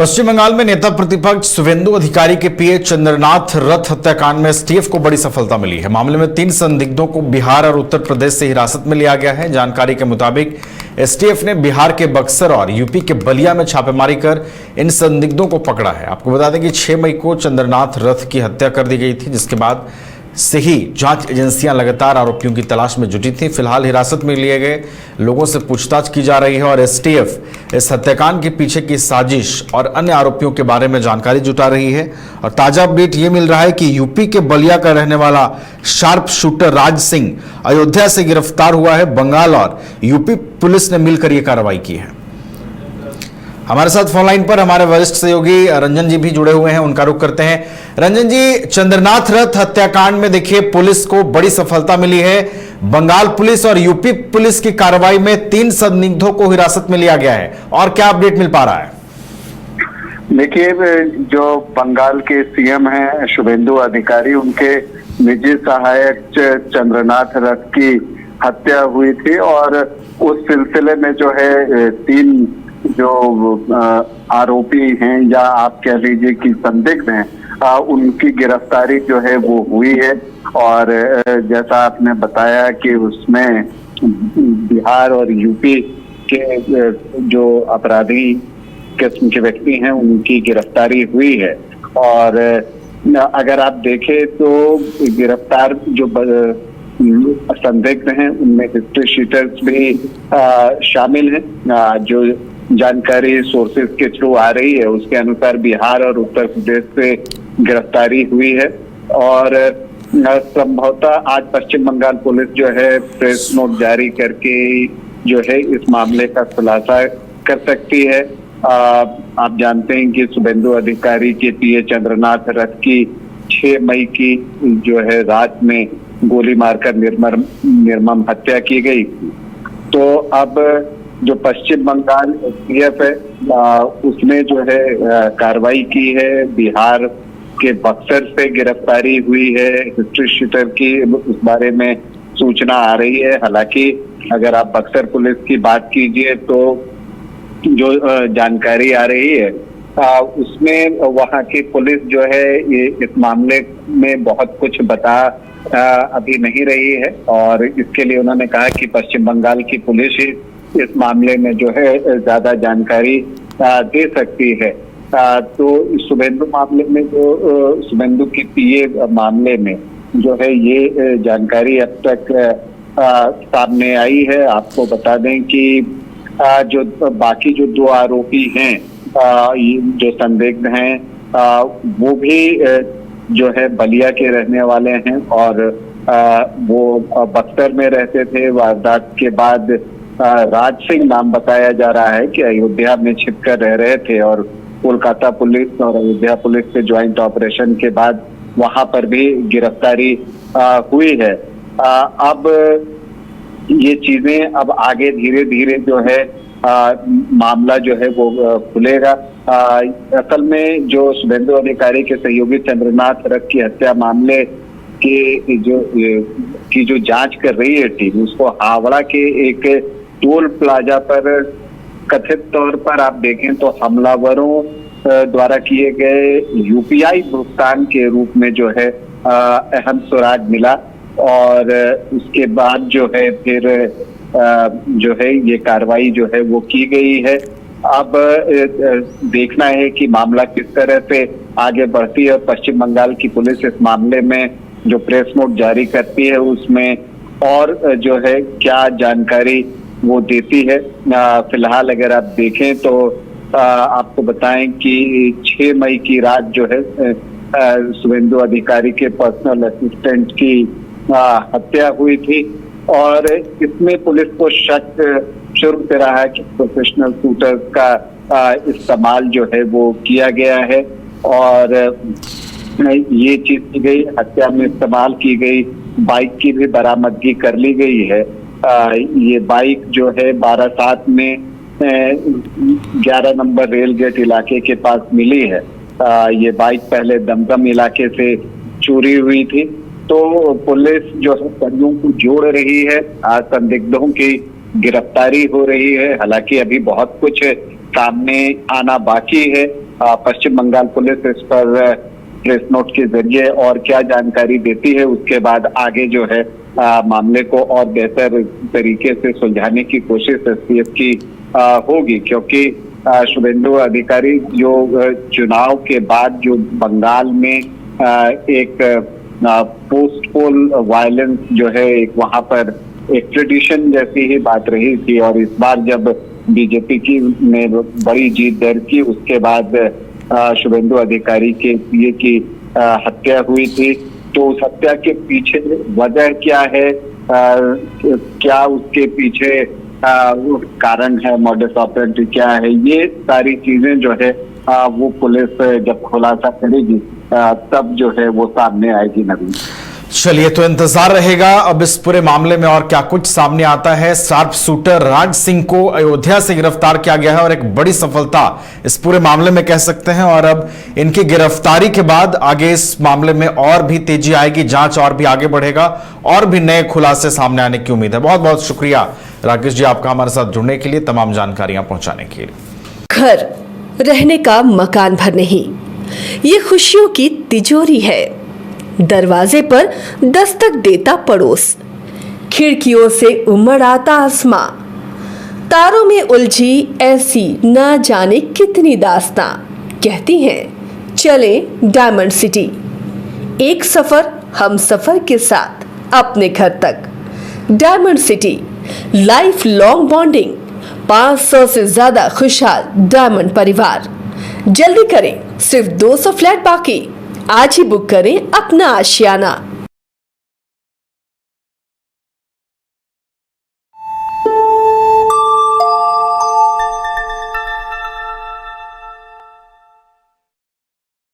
पश्चिम बंगाल में नेता प्रतिपक्ष शुभेंदु अधिकारी के पीए चंद्रनाथ रथ हत्याकांड में एसटीएफ को बड़ी सफलता मिली है। मामले में 3 संदिग्धों को बिहार और उत्तर प्रदेश से हिरासत में लिया गया है। जानकारी के मुताबिक एसटीएफ ने बिहार के बक्सर और यूपी के बलिया में छापेमारी कर इन संदिग्धों को पकड़ा है। आपको बता दें कि 6 मई को चंद्रनाथ रथ की हत्या कर दी गई थी, जिसके बाद से ही जांच एजेंसियां लगातार आरोपियों की तलाश में जुटी थी। फिलहाल हिरासत में लिए गए लोगों से पूछताछ की जा रही है और एसटीएफ इस हत्याकांड के पीछे की साजिश और अन्य आरोपियों के बारे में जानकारी जुटा रही है। और ताजा अपडेट ये मिल रहा है कि यूपी के बलिया का रहने वाला शार्प शूटर राज सिंह अयोध्या से गिरफ्तार हुआ है। बंगाल और यूपी पुलिस ने मिलकर यह कार्रवाई की है। हमारे साथ फोन लाइन पर हमारे वरिष्ठ सहयोगी रंजन जी भी जुड़े हुए हैं, उनका रुख करते हैं। रंजन जी, चंद्रनाथ रथ हत्याकांड में देखिए पुलिस को बड़ी सफलता मिली है। बंगाल पुलिस और यूपी पुलिस की कार्रवाई में 3 संदिग्धों को हिरासत में लिया गया है, और क्या अपडेट मिल पा रहा है? देखिए, जो बंगाल के सीएम हैं शुभेंदु अधिकारी, उनके निजी सहायक चंद्रनाथ रथ की हत्या हुई थी और उस सिलसिले में जो है 3 जो आरोपी हैं या आप कह लीजिए कि संदिग्ध हैं, उनकी गिरफ्तारी जो है वो हुई है। और जैसा आपने बताया कि उसमें बिहार और यूपी के जो अपराधी किस्म के व्यक्ति हैं उनकी गिरफ्तारी हुई है। और अगर आप देखें तो गिरफ्तार जो संदिग्ध हैं उनमें हिस्ट्री शीटर्स भी शामिल हैं। जो जानकारी सोर्सेज के थ्रू आ रही है उसके अनुसार बिहार और उत्तर प्रदेश से गिरफ्तारी हुई है। और संभवतः आज पश्चिम बंगाल पुलिस जो है प्रेस नोट जारी करके जो है इस मामले का खुलासा कर सकती है। आप जानते हैं कि शुभेंदु अधिकारी के पीए चंद्रनाथ रथ की 6 मई की जो है रात में गोली मारकर निर्मम हत्या की गई। तो अब जो पश्चिम बंगाल एसटीएफ है उसने जो है कार्रवाई की है। बिहार के बक्सर से गिरफ्तारी हुई है। हिस्ट्री शीटर की उस बारे में सूचना आ रही है। हालांकि अगर आप बक्सर पुलिस की बात कीजिए तो जो जानकारी आ रही है उसमें वहां की पुलिस जो है ये इस मामले में बहुत कुछ बता अभी नहीं रही है। और इसके लिए उन्होंने कहा कि पश्चिम बंगाल की पुलिस ही इस मामले में जो है ज्यादा जानकारी दे सकती है। तो शुभेंदु मामले में जो शुभेंदु की पीए मामले में जो है ये जानकारी अब तक सामने आई है। आपको बता दें कि जो बाकी जो 2 आरोपी हैं जो संदिग्ध हैं वो भी जो है बलिया के रहने वाले हैं और वो बक्सर में रहते थे। वारदात के बाद राज सिंह नाम बताया जा रहा है कि अयोध्या में छिपकर रह रहे थे और कोलकाता पुलिस और अयोध्या पुलिस के ज्वाइंट ऑपरेशन के बाद वहां पर भी गिरफ्तारी हुई है। अब ये चीजें अब आगे धीरे धीरे जो है मामला जो है वो खुलेगा। असल में जो शुभेंदु अधिकारी के सहयोगी चंद्रनाथ रथ की हत्या मामले के जो जांच कर रही है टीम, उसको हावड़ा के एक टोल प्लाजा पर कथित तौर पर आप देखें तो हमलावरों द्वारा किए गए यूपीआई भुगतान के रूप में जो है अहम सुराग मिला। और उसके बाद जो है फिर जो है ये कार्रवाई जो है वो की गई है। अब देखना है कि मामला किस तरह से आगे बढ़ती है। पश्चिम बंगाल की पुलिस इस मामले में जो प्रेस नोट जारी करती है उसमें और जो है क्या जानकारी वो देती है। फिलहाल अगर आप देखें तो आपको बताएं कि 6 मई की रात जो है शुभेंदु अधिकारी के पर्सनल असिस्टेंट की हत्या हुई थी। और इसमें पुलिस को शक शुरू से रहा है कि प्रोफेशनल शूटर्स का इस्तेमाल जो है वो किया गया है और ये चीज की गई। हत्या में इस्तेमाल की गई बाइक की भी बरामदगी कर ली गई है। ये बाइक जो है 12/7 में 11 नंबर रेल गेट इलाके के पास मिली है। ये बाइक पहले दमदम इलाके से चोरी हुई थी। तो पुलिस जो है कड़ियों को जोड़ रही है, संदिग्धों की गिरफ्तारी हो रही है। हालांकि अभी बहुत कुछ सामने आना बाकी है। पश्चिम बंगाल पुलिस इस पर प्रेस नोट के जरिए और क्या जानकारी देती है, उसके बाद आगे जो है मामले को और बेहतर तरीके से सुलझाने की कोशिश एसटीएफ की होगी। क्योंकि शुभेंदु अधिकारी जो चुनाव के बाद जो बंगाल में एक पोस्ट पोल वायलेंस जो है एक वहां पर एक ट्रेडिशन जैसी ही बात रही थी, और इस बार जब बीजेपी की ने बड़ी जीत दर्ज की उसके बाद शुभेंदु अधिकारी के पीए की हत्या हुई थी। तो उस हत्या के पीछे वजह क्या है, क्या उसके पीछे कारण है, मॉडस ऑपरेंडी क्या है, ये सारी चीजें जो है वो पुलिस जब खुलासा करेगी तब जो है वो सामने आएगी। नवीन, चलिए तो इंतजार रहेगा अब इस पूरे मामले में और क्या कुछ सामने आता है। शार्प शूटर राज सिंह को अयोध्या से गिरफ्तार किया गया है और एक बड़ी सफलता इस पूरे मामले में कह सकते हैं, और अब इनकी गिरफ्तारी के बाद आगे इस मामले में और भी तेजी आएगी, जांच और भी आगे बढ़ेगा और भी नए खुलासे सामने आने की उम्मीद है। बहुत बहुत शुक्रिया राकेश जी आपका हमारे साथ जुड़ने के लिए, तमाम जानकारियां पहुंचाने के लिए। घर रहने का मकान भर नहीं, ये खुशियों की तिजोरी है। दरवाजे पर दस्तक देता पड़ोस, खिड़कियों से उमड़ आता आसमां, तारों में उलझी ऐसी न जाने कितनी दास्तां। कहती हैं चले डायमंड सिटी, एक सफर हम सफर के साथ अपने घर तक। Diamond city life long bonding, 500 से ज्यादा खुशहाल डायमंड परिवार। जल्दी करें, सिर्फ 200 फ्लैट बाकी। आज ही बुक करें अपना आशियाना।